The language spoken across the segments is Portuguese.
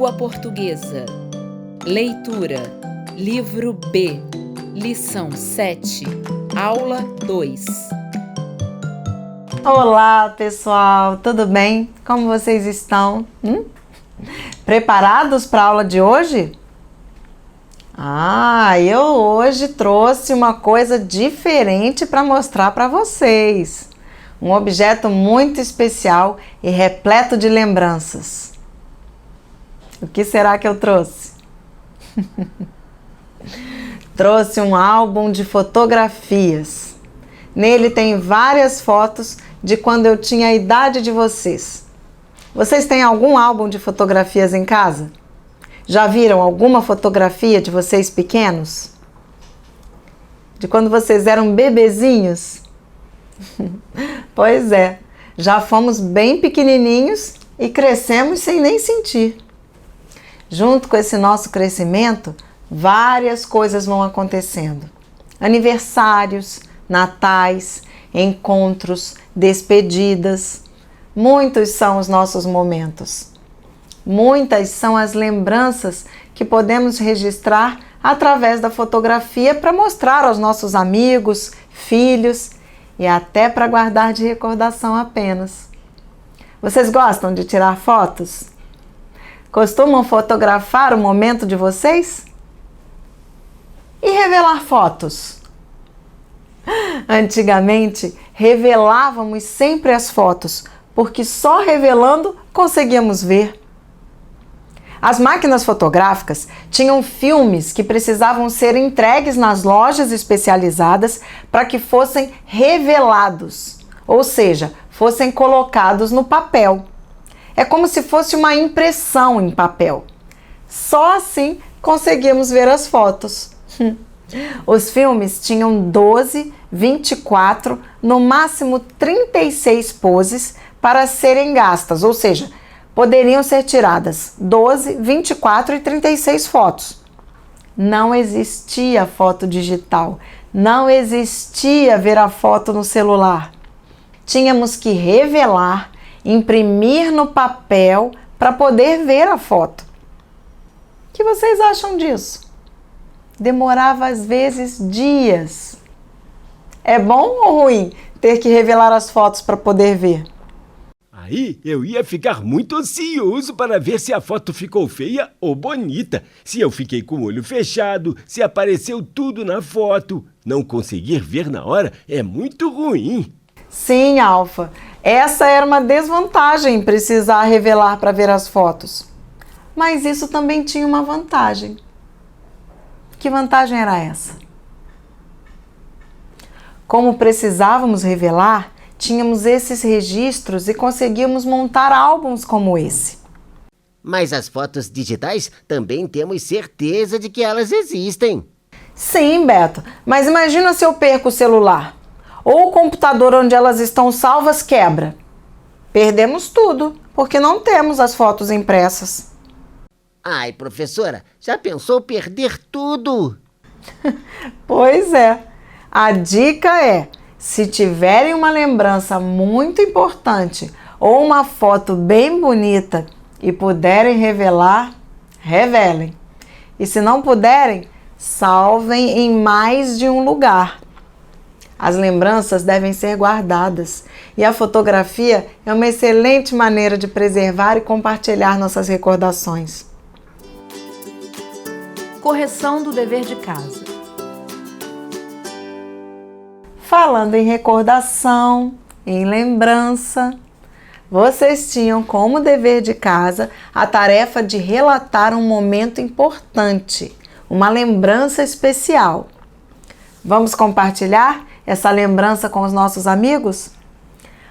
Língua Portuguesa. Leitura. Livro B. Lição 7. Aula 2. Olá, pessoal! Tudo bem? Como vocês estão? Preparados para a aula de hoje? Eu hoje trouxe uma coisa diferente para mostrar para vocês. Um objeto muito especial e repleto de lembranças. O que será que eu trouxe? Trouxe um álbum de fotografias. Nele tem várias fotos de quando eu tinha a idade de vocês. Vocês têm algum álbum de fotografias em casa? Já viram alguma fotografia de vocês pequenos? De quando vocês eram bebezinhos? Pois é, já fomos bem pequenininhos e crescemos sem nem sentir. Junto com esse nosso crescimento, várias coisas vão acontecendo. Aniversários, natais, encontros, despedidas. Muitos são os nossos momentos. Muitas são as lembranças que podemos registrar através da fotografia para mostrar aos nossos amigos, filhos e até para guardar de recordação apenas. Vocês gostam de tirar fotos? Costumam fotografar o momento de vocês? E revelar fotos? Antigamente, revelávamos sempre as fotos, porque só revelando conseguíamos ver. As máquinas fotográficas tinham filmes que precisavam ser entregues nas lojas especializadas para que fossem revelados, ou seja, fossem colocados no papel. É como se fosse uma impressão em papel. Só assim conseguimos ver as fotos. Os filmes tinham 12, 24, no máximo 36 poses para serem gastas, ou seja, poderiam ser tiradas 12, 24 e 36 fotos. Não existia foto digital, não existia ver a foto no celular. Tínhamos que revelar, imprimir no papel para poder ver a foto. O que vocês acham disso? Demorava às vezes dias. É bom ou ruim ter que revelar as fotos para poder ver? Aí eu ia ficar muito ansioso para ver se a foto ficou feia ou bonita, se eu fiquei com o olho fechado, se apareceu tudo na foto. Não conseguir ver na hora é muito ruim. Sim, Alfa. Essa era uma desvantagem em precisar revelar para ver as fotos. Mas isso também tinha uma vantagem. Que vantagem era essa? Como precisávamos revelar, tínhamos esses registros e conseguíamos montar álbuns como esse. Mas as fotos digitais também temos certeza de que elas existem. Sim, Beto, mas imagina se eu perco o celular ou o computador onde elas estão salvas quebra. Perdemos tudo, porque não temos as fotos impressas. Ai, professora, já pensou perder tudo? Pois é. A dica é: se tiverem uma lembrança muito importante ou uma foto bem bonita e puderem revelar, revelem. E se não puderem, salvem em mais de um lugar. As lembranças devem ser guardadas e a fotografia é uma excelente maneira de preservar e compartilhar nossas recordações. Correção do dever de casa. Falando em recordação, em lembrança, vocês tinham como dever de casa a tarefa de relatar um momento importante, uma lembrança especial. Vamos compartilhar essa lembrança com os nossos amigos?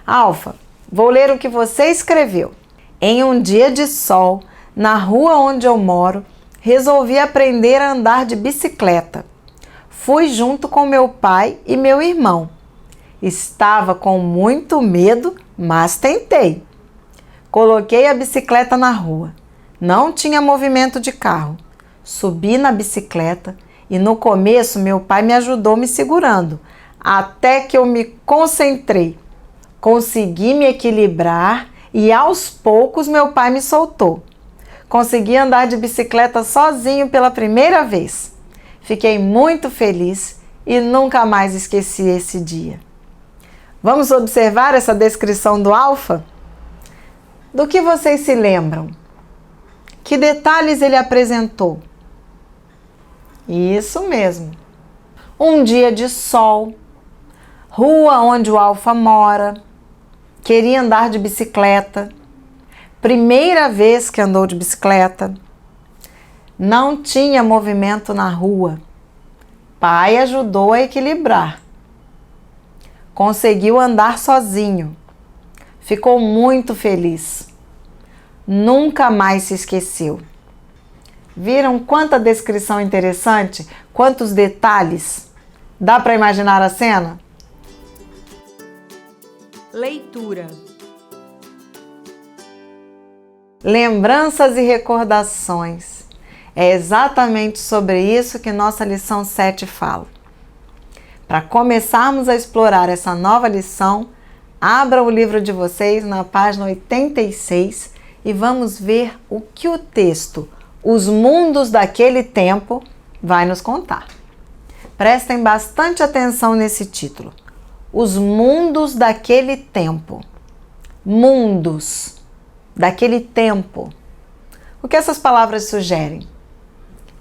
Alfa, vou ler o que você escreveu. Em um dia de sol, na rua onde eu moro, resolvi aprender a andar de bicicleta. Fui junto com meu pai e meu irmão. Estava com muito medo, mas tentei. Coloquei a bicicleta na rua. Não tinha movimento de carro. Subi na bicicleta e no começo meu pai me ajudou me segurando, até que eu me concentrei. Consegui me equilibrar e aos poucos meu pai me soltou. consegui andar de bicicleta sozinho pela primeira vez. Fiquei muito feliz e nunca mais esqueci esse dia. Vamos observar essa descrição do Alfa? Do que vocês se lembram? Que detalhes ele apresentou? Isso mesmo. Um dia de sol, rua onde o Alfa mora, queria andar de bicicleta, primeira vez que andou de bicicleta, não tinha movimento na rua, pai ajudou a equilibrar, conseguiu andar sozinho, ficou muito feliz, nunca mais se esqueceu. Viram quanta descrição interessante? Quantos detalhes? Dá para imaginar a cena? Leitura. Lembranças e recordações. É exatamente sobre isso que nossa lição 7 fala. Para começarmos a explorar essa nova lição, abra o livro de vocês na página 86 e vamos ver o que o texto Os Mundos daquele Tempo vai nos contar. Prestem bastante atenção nesse título. Os mundos daquele tempo. Mundos daquele tempo. O que essas palavras sugerem?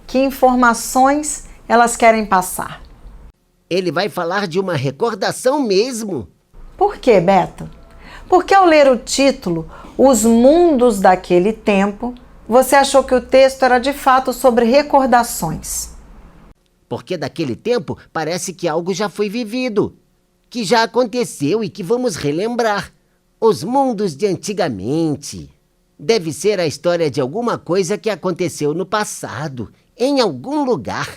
Que informações elas querem passar? Ele vai falar de uma recordação mesmo. Por quê, Beto? Porque ao ler o título Os Mundos daquele Tempo, você achou que o texto era de fato sobre recordações. Porque daquele tempo parece que algo já foi vivido, que já aconteceu e que vamos relembrar. Os mundos de antigamente. Deve ser a história de alguma coisa que aconteceu no passado, em algum lugar.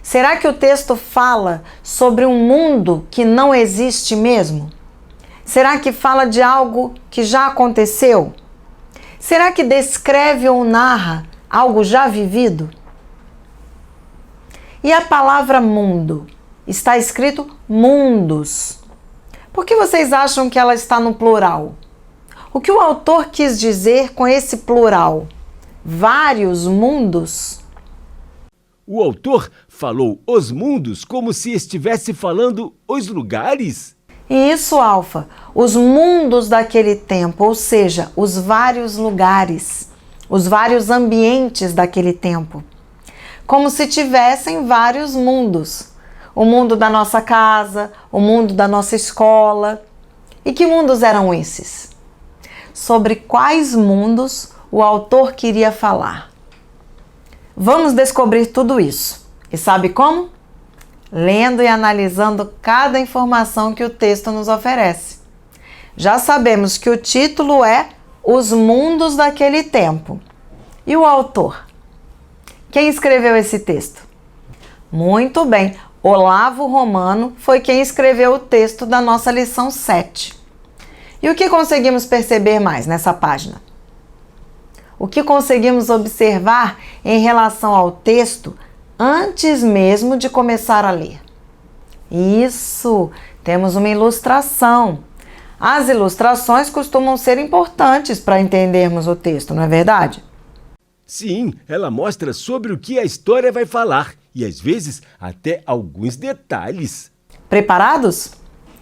Será que o texto fala sobre um mundo que não existe mesmo? Será que fala de algo que já aconteceu? Será que descreve ou narra algo já vivido? E a palavra mundo? Está escrito mundos. Por que vocês acham que ela está no plural? O que o autor quis dizer com esse plural? Vários mundos? O autor falou os mundos como se estivesse falando os lugares? Isso, Alfa, os mundos daquele tempo, ou seja, os vários lugares, os vários ambientes daquele tempo. Como se tivessem vários mundos. O mundo da nossa casa, o mundo da nossa escola. E que mundos eram esses? Sobre quais mundos o autor queria falar? Vamos descobrir tudo isso. E sabe como? Lendo e analisando cada informação que o texto nos oferece. Já sabemos que o título é Os Mundos daquele Tempo. E o autor? Quem escreveu esse texto? Muito bem, Olavo Romano foi quem escreveu o texto da nossa lição 7. E o que conseguimos perceber mais nessa página? O que conseguimos observar em relação ao texto antes mesmo de começar a ler? Isso! Temos uma ilustração. As ilustrações costumam ser importantes para entendermos o texto, não é verdade? Sim, ela mostra sobre o que a história vai falar e às vezes até alguns detalhes. Preparados?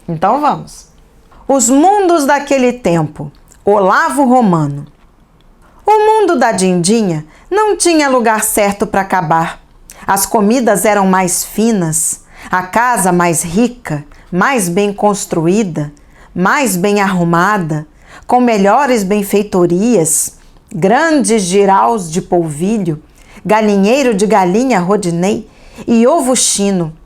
Então vamos. Os mundos daquele tempo. Olavo Romano. O mundo da Dindinha não tinha lugar certo para acabar. As comidas eram mais finas, a casa mais rica, mais bem construída, mais bem arrumada, com melhores benfeitorias, grandes jiraus de polvilho, galinheiro de galinha rodinei e ovo chino,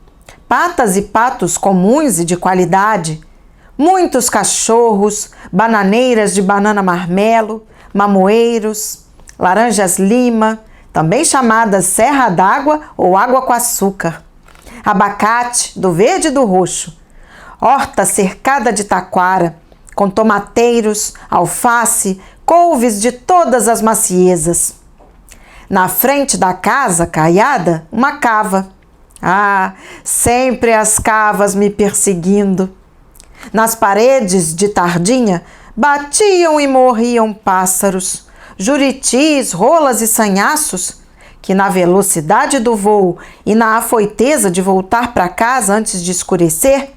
patas e patos comuns e de qualidade, muitos cachorros, bananeiras de banana marmelo, mamoeiros, laranjas lima, também chamadas serra d'água ou água com açúcar, abacate do verde e do roxo, horta cercada de taquara, com tomateiros, alface, couves de todas as maciezas. Na frente da casa caiada, uma cava. Ah, sempre as cavas me perseguindo. Nas paredes, de tardinha, batiam e morriam pássaros. juritis, rolas e sanhaços, que na velocidade do voo e na afoiteza de voltar para casa antes de escurecer,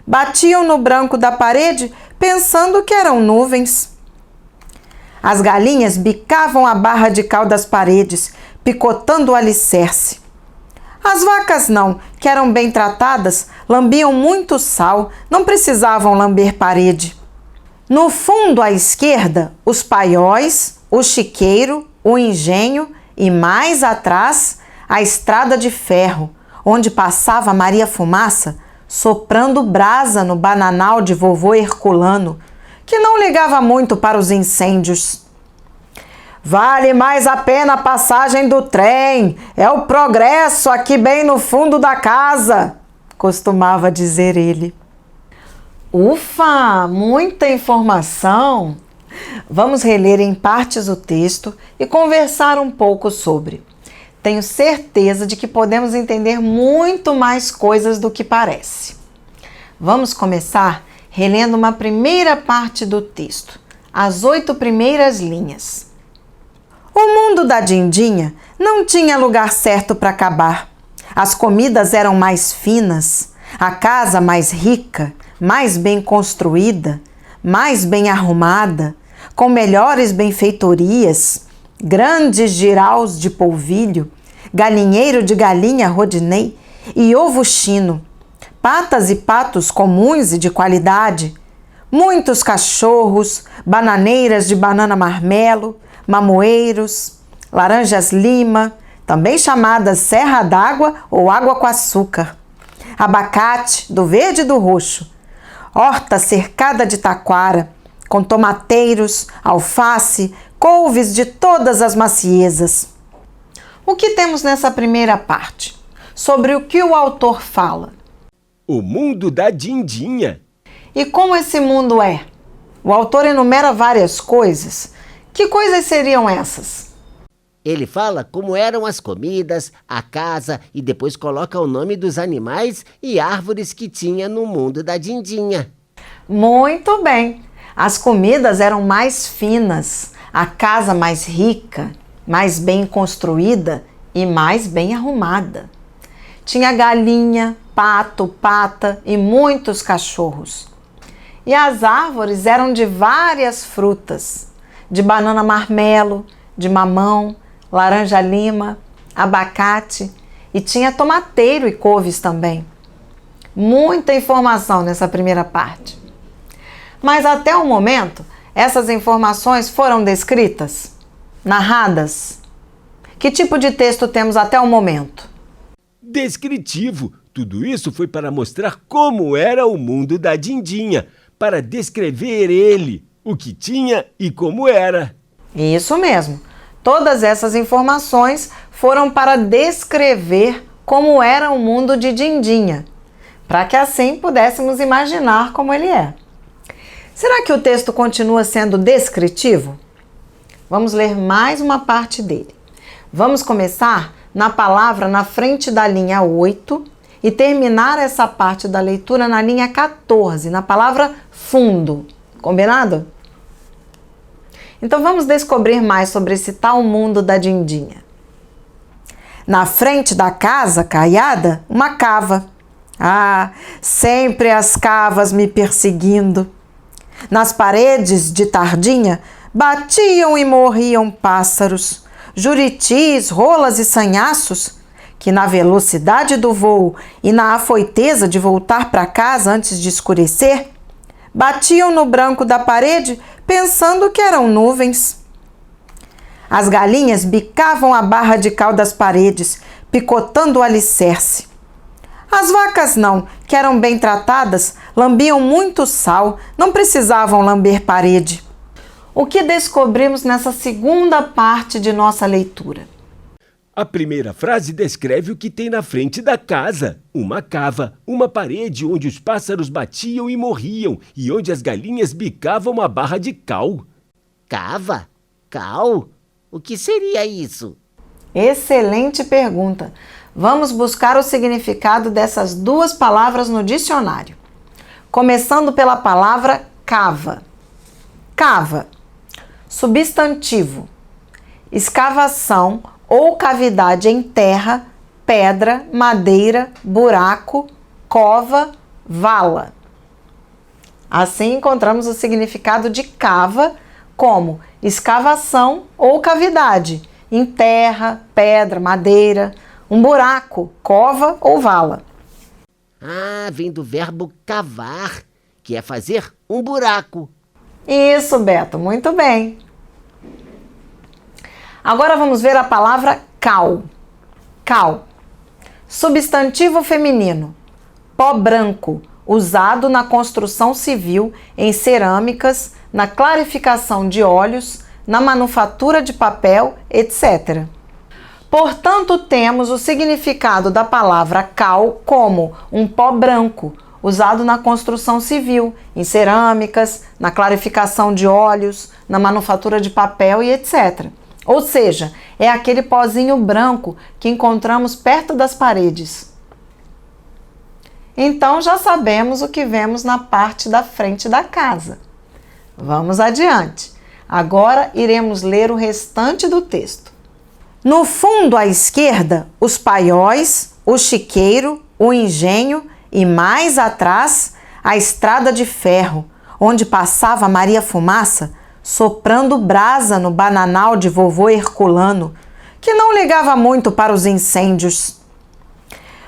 batiam no branco da parede pensando que eram nuvens. As galinhas bicavam a barra de cal das paredes, picotando o alicerce. As vacas não, que eram bem tratadas, lambiam muito sal, não precisavam lamber parede. No fundo à esquerda, os paióis, o chiqueiro, o engenho e mais atrás, a estrada de ferro, onde passava Maria Fumaça, soprando brasa no bananal de vovô Herculano, que não ligava muito para os incêndios. Vale mais a pena a passagem do trem, é o progresso aqui bem no fundo da casa, costumava dizer ele. Ufa, muita informação! Vamos reler em partes o texto e conversar um pouco sobre. Tenho certeza de que podemos entender muito mais coisas do que parece. Vamos começar relendo uma primeira parte do texto, as 8 primeiras linhas. O mundo da Dindinha não tinha lugar certo para acabar. As comidas eram mais finas, a casa mais rica, mais bem construída, mais bem arrumada, com melhores benfeitorias, grandes jiraus de polvilho, galinheiro de galinha rodinei e ovo chino, patas e patos comuns e de qualidade, muitos cachorros, bananeiras de banana marmelo, mamoeiros, laranjas lima, também chamadas serra d'água ou água com açúcar, abacate do verde e do roxo, horta cercada de taquara, com tomateiros, alface, couves de todas as maciezas. O que temos nessa primeira parte? Sobre o que o autor fala? O mundo da Dindinha. E como esse mundo é? O autor enumera várias coisas. Que coisas seriam essas? Ele fala como eram as comidas, a casa e depois coloca o nome dos animais e árvores que tinha no mundo da Dindinha. Muito bem! As comidas eram mais finas, a casa mais rica, mais bem construída e mais bem arrumada. Tinha galinha, pato, pata e muitos cachorros. E as árvores eram de várias frutas, de banana marmelo, de mamão, laranja lima, abacate e tinha tomateiro e couves também. Muita informação nessa primeira parte. Mas até o momento, essas informações foram descritas, narradas. Que tipo de texto temos até o momento? Descritivo. Tudo isso foi para mostrar como era o mundo da Dindinha, para descrever ele, o que tinha e como era. Isso mesmo. Todas essas informações foram para descrever como era o mundo de Dindinha, para que assim pudéssemos imaginar como ele é. Será que o texto continua sendo descritivo? Vamos ler mais uma parte dele. Vamos começar na palavra na frente da linha 8 e terminar essa parte da leitura na linha 14, na palavra fundo. Combinado? Então vamos descobrir mais sobre esse tal mundo da Dindinha. Na frente da casa caiada, uma cava. Ah, sempre as cavas me perseguindo. Nas paredes de tardinha batiam e morriam pássaros, juritis, rolas e sanhaços, que na velocidade do voo e na afoiteza de voltar para casa antes de escurecer, batiam no branco da parede pensando que eram nuvens. As galinhas bicavam a barra de cal das paredes, picotando o alicerce. As vacas não, que eram bem tratadas, lambiam muito sal, não precisavam lamber parede. O que descobrimos nessa segunda parte de nossa leitura? A primeira frase descreve o que tem na frente da casa. Uma cava, uma parede onde os pássaros batiam e morriam e onde as galinhas bicavam a barra de cal. Cava? Cal? O que seria isso? Excelente pergunta. Vamos buscar o significado dessas duas palavras no dicionário. Começando pela palavra cava. Cava, substantivo, escavação ou cavidade em terra, pedra, madeira, buraco, cova, vala. Assim encontramos o significado de cava como escavação ou cavidade em terra, pedra, madeira, um buraco, cova ou vala. Ah, vem do verbo cavar, que é fazer um buraco. Isso, Beto, muito bem. Agora vamos ver a palavra cal. Cal, substantivo feminino, pó branco, usado na construção civil, em cerâmicas, na clarificação de óleos, na manufatura de papel, etc. Portanto, temos o significado da palavra cal como um pó branco, usado na construção civil, em cerâmicas, na clarificação de óleos, na manufatura de papel e etc. Ou seja, é aquele pozinho branco que encontramos perto das paredes. Então já sabemos o que vemos na parte da frente da casa. Vamos adiante. Agora iremos ler o restante do texto. No fundo à esquerda, os paióis, o chiqueiro, o engenho e mais atrás, a estrada de ferro, onde passava Maria Fumaça, soprando brasa no bananal de vovô Herculano, que não ligava muito para os incêndios.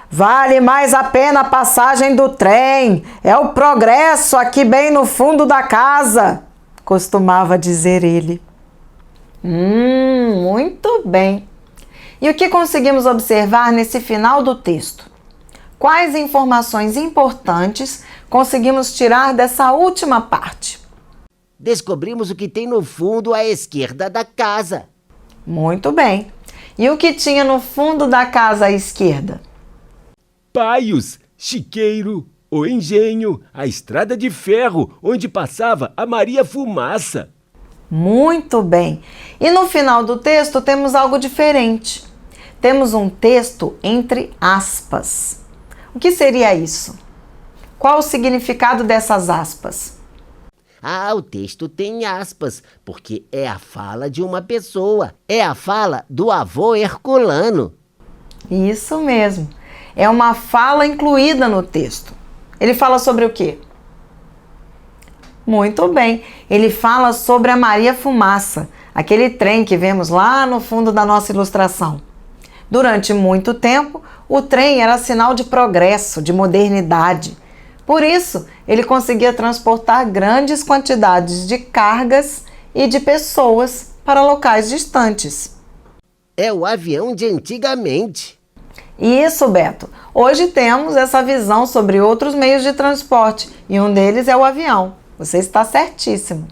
Vale mais a pena a passagem do trem, é o progresso aqui bem no fundo da casa, costumava dizer ele. Muito bem. E o que conseguimos observar nesse final do texto? Quais informações importantes conseguimos tirar dessa última parte? Descobrimos o que tem no fundo à esquerda da casa. Muito bem. E o que tinha no fundo da casa à esquerda? Paios, chiqueiro, o engenho, a estrada de ferro, onde passava a Maria Fumaça. Muito bem. E no final do texto temos algo diferente. Temos um texto entre aspas. O que seria isso? Qual o significado dessas aspas? Ah, o texto tem aspas, porque é a fala de uma pessoa. É a fala do avô Herculano. Isso mesmo. É uma fala incluída no texto. Ele fala sobre o quê? Muito bem. Ele fala sobre a Maria Fumaça, aquele trem que vemos lá no fundo da nossa ilustração. Durante muito tempo, o trem era sinal de progresso, de modernidade. Por isso, ele conseguia transportar grandes quantidades de cargas e de pessoas para locais distantes. É o avião de antigamente. Isso, Beto. Hoje temos essa visão sobre outros meios de transporte e um deles é o avião. Você está certíssimo.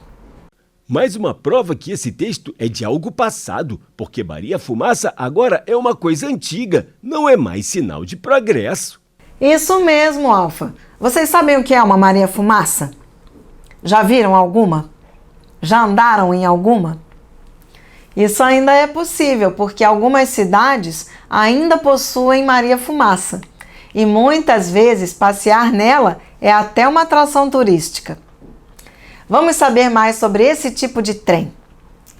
Mais uma prova que esse texto é de algo passado, porque Maria Fumaça agora é uma coisa antiga, não é mais sinal de progresso. Isso mesmo, Alfa. Vocês sabem o que é uma Maria Fumaça? Já viram alguma? Já andaram em alguma? Isso ainda é possível, porque algumas cidades ainda possuem Maria Fumaça. E muitas vezes passear nela é até uma atração turística. Vamos saber mais sobre esse tipo de trem,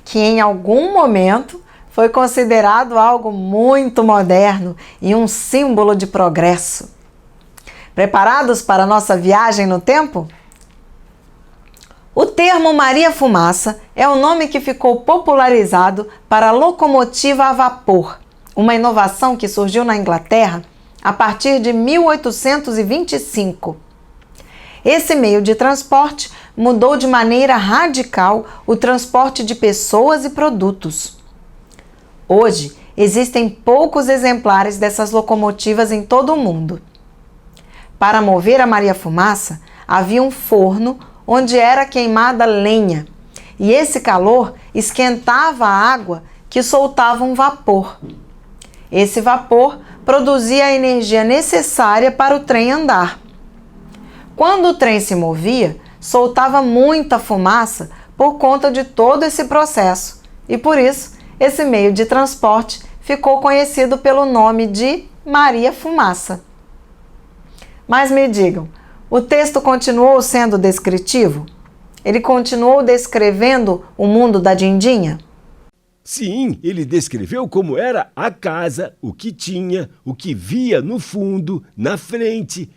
que em algum momento foi considerado algo muito moderno e um símbolo de progresso. Preparados para a nossa viagem no tempo? O termo Maria Fumaça é o nome que ficou popularizado para a locomotiva a vapor, uma inovação que surgiu na Inglaterra a partir de 1825. Esse meio de transporte mudou de maneira radical o transporte de pessoas e produtos. Hoje, existem poucos exemplares dessas locomotivas em todo o mundo. Para mover a Maria Fumaça, havia um forno onde era queimada lenha, e esse calor esquentava a água que soltava um vapor. Esse vapor produzia a energia necessária para o trem andar. Quando o trem se movia, soltava muita fumaça por conta de todo esse processo, e por isso esse meio de transporte ficou conhecido pelo nome de Maria Fumaça. Mas me digam, o texto continuou sendo descritivo? Ele continuou descrevendo o mundo da Dindinha? Sim, ele descreveu como era a casa, o que tinha, o que via no fundo, na frente.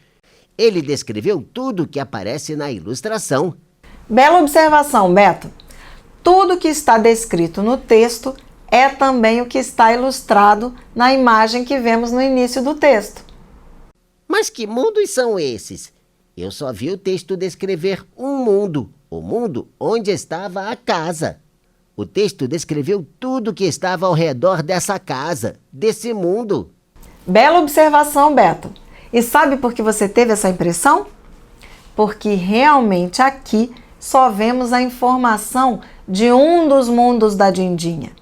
Ele descreveu tudo que aparece na ilustração. Bela observação, Beto. Tudo que está descrito no texto é também o que está ilustrado na imagem que vemos no início do texto. Mas que mundos são esses? Eu só vi o texto descrever um mundo, o mundo onde estava a casa. O texto descreveu tudo que estava ao redor dessa casa, desse mundo. Bela observação, Beto. E sabe por que você teve essa impressão? Porque realmente aqui só vemos a informação de um dos mundos da Dindinha.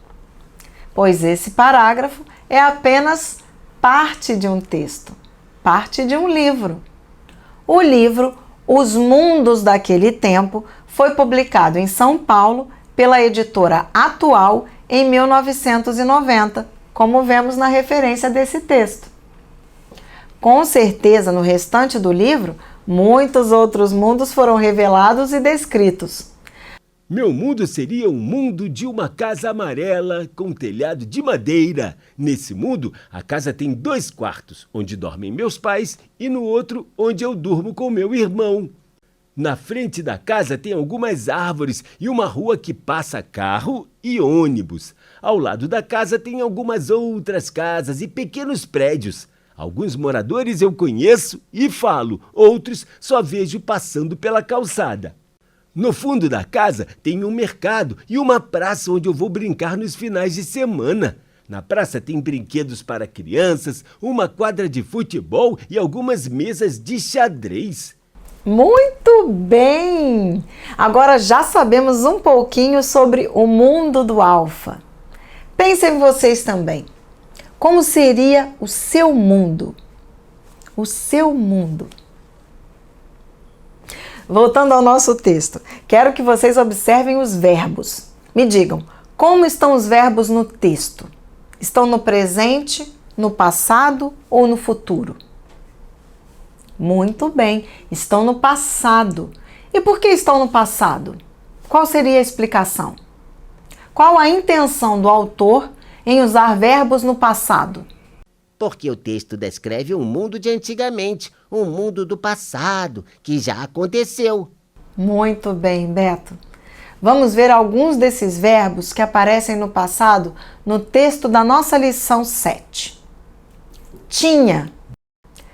Pois esse parágrafo é apenas parte de um texto, parte de um livro. O livro Os Mundos daquele Tempo foi publicado em São Paulo pela editora Atual em 1990, como vemos na referência desse texto. Com certeza, no restante do livro, muitos outros mundos foram revelados e descritos. Meu mundo seria um mundo de uma casa amarela com telhado de madeira. Nesse mundo, a casa tem 2 quartos, onde dormem meus pais, e no outro, onde eu durmo com meu irmão. Na frente da casa tem algumas árvores e uma rua que passa carro e ônibus. Ao lado da casa tem algumas outras casas e pequenos prédios. Alguns moradores eu conheço e falo, outros só vejo passando pela calçada. No fundo da casa tem um mercado e uma praça onde eu vou brincar nos finais de semana. Na praça tem brinquedos para crianças, uma quadra de futebol e algumas mesas de xadrez. Muito bem! Agora já sabemos um pouquinho sobre o mundo do Alfa. Pensem vocês também. Como seria o seu mundo? O seu mundo. Voltando ao nosso texto, quero que vocês observem os verbos. Me digam, como estão os verbos no texto? Estão no presente, no passado ou no futuro? Muito bem, estão no passado. E por que estão no passado? Qual seria a explicação? Qual a intenção do autor em usar verbos no passado? Porque o texto descreve um mundo de antigamente, um mundo do passado, que já aconteceu. Muito bem, Beto. Vamos ver alguns desses verbos que aparecem no passado no texto da nossa lição 7. Tinha,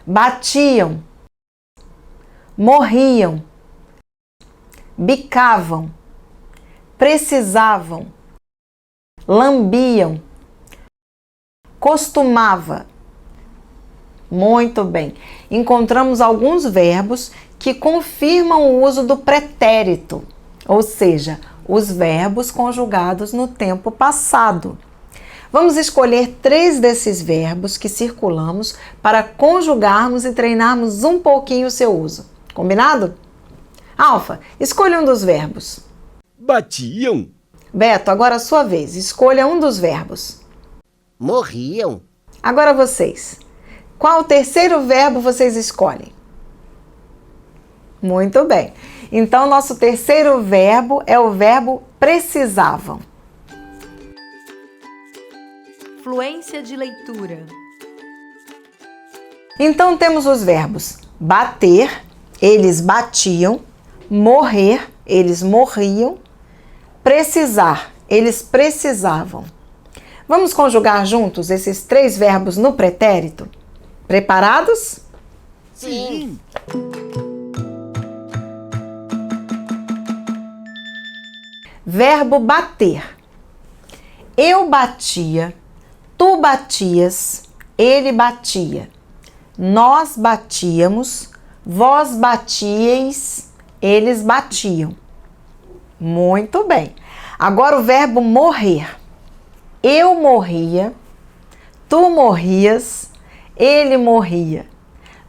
batiam, morriam, bicavam, precisavam, lambiam, costumava. Muito bem. Encontramos alguns verbos que confirmam o uso do pretérito, ou seja, os verbos conjugados no tempo passado. Vamos escolher 3 desses verbos que circulamos para conjugarmos e treinarmos um pouquinho o seu uso. Combinado? Alfa, escolha um dos verbos. Batiam. Beto, agora a sua vez. Escolha um dos verbos. Morriam. Agora vocês. Qual o terceiro verbo vocês escolhem? Muito bem. Então, nosso terceiro verbo é o verbo precisavam. Fluência de leitura. Então, temos os verbos bater, eles batiam, morrer, eles morriam, precisar, eles precisavam. Vamos conjugar juntos esses 3 verbos no pretérito? Preparados? Sim. Verbo bater. Eu batia, tu batias, ele batia. Nós batíamos, vós batíeis, eles batiam. Muito bem. Agora o verbo morrer. Eu morria, tu morrias, ele morria.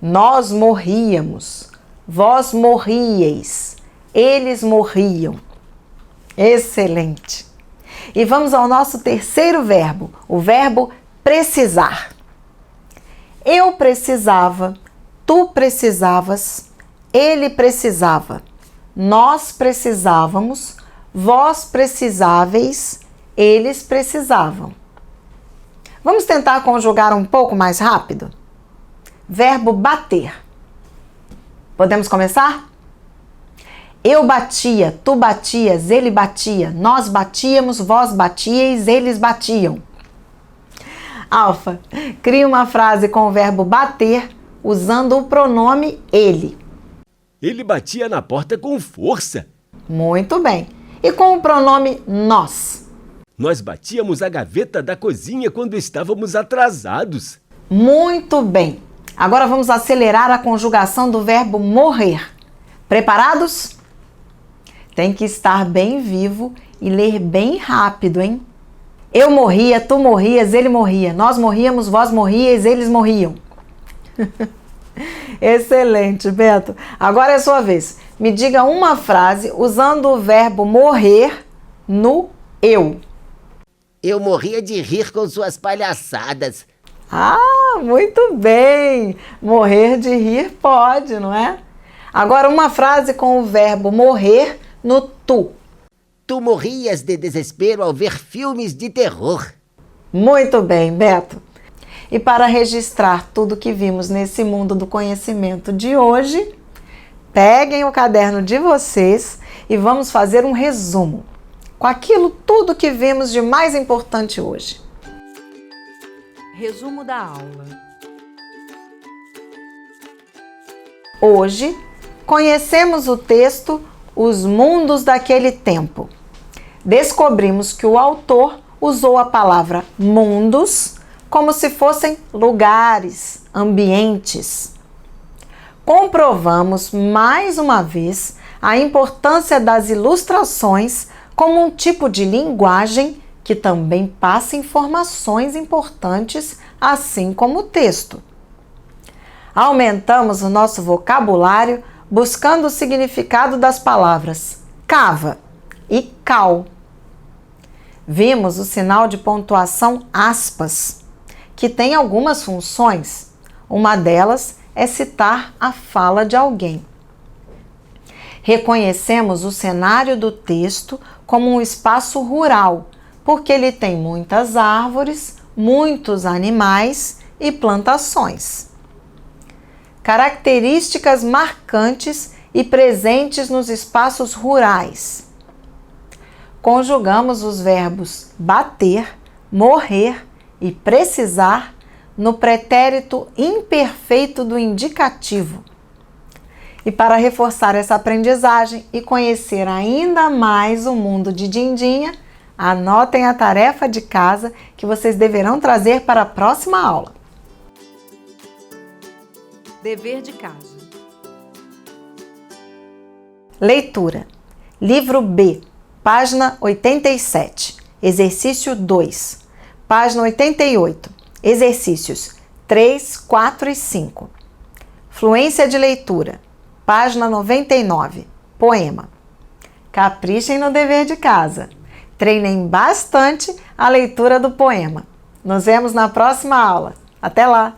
Nós morríamos, vós morríeis, eles morriam. Excelente! E vamos ao nosso terceiro verbo, o verbo precisar. Eu precisava, tu precisavas, ele precisava. Nós precisávamos, vós precisáveis, eles precisavam. Vamos tentar conjugar um pouco mais rápido? Verbo bater. Podemos começar? Eu batia, tu batias, ele batia, nós batíamos, vós batíeis, eles batiam. Alfa, crie uma frase com o verbo bater usando o pronome ele. Ele batia na porta com força. Muito bem. E com o pronome nós? Nós batíamos a gaveta da cozinha quando estávamos atrasados. Muito bem. Agora vamos acelerar a conjugação do verbo morrer. Preparados? Tem que estar bem vivo e ler bem rápido, hein? Eu morria, tu morrias, ele morria. Nós morríamos, vós morríeis, eles morriam. Excelente, Beto. Agora é a sua vez. Me diga uma frase usando o verbo morrer no eu. Eu morria de rir com suas palhaçadas. Ah, muito bem! Morrer de rir pode, não é? Agora uma frase com o verbo morrer no tu. Tu morrias de desespero ao ver filmes de terror. Muito bem, Beto. E para registrar tudo que vimos nesse mundo do conhecimento de hoje, peguem o caderno de vocês e vamos fazer um resumo com aquilo tudo que vimos de mais importante hoje. Resumo da aula. Hoje, conhecemos o texto Os Mundos daquele Tempo. Descobrimos que o autor usou a palavra mundos como se fossem lugares, ambientes. Comprovamos mais uma vez a importância das ilustrações como um tipo de linguagem que também passa informações importantes, assim como o texto. Aumentamos o nosso vocabulário buscando o significado das palavras cava e cal. Vimos o sinal de pontuação aspas, que tem algumas funções. Uma delas é citar a fala de alguém. Reconhecemos o cenário do texto como um espaço rural, porque ele tem muitas árvores, muitos animais e plantações. Características marcantes e presentes nos espaços rurais. Conjugamos os verbos bater, morrer e precisar no pretérito imperfeito do indicativo. E para reforçar essa aprendizagem e conhecer ainda mais o mundo de Dindinha, anotem a tarefa de casa que vocês deverão trazer para a próxima aula. Dever de casa. Leitura. Livro B, página 87. Exercício 2. Página 88. Exercícios 3, 4 e 5. Fluência de leitura. Página 99. Poema. Caprichem no dever de casa. Treinem bastante a leitura do poema. Nos vemos na próxima aula. Até lá!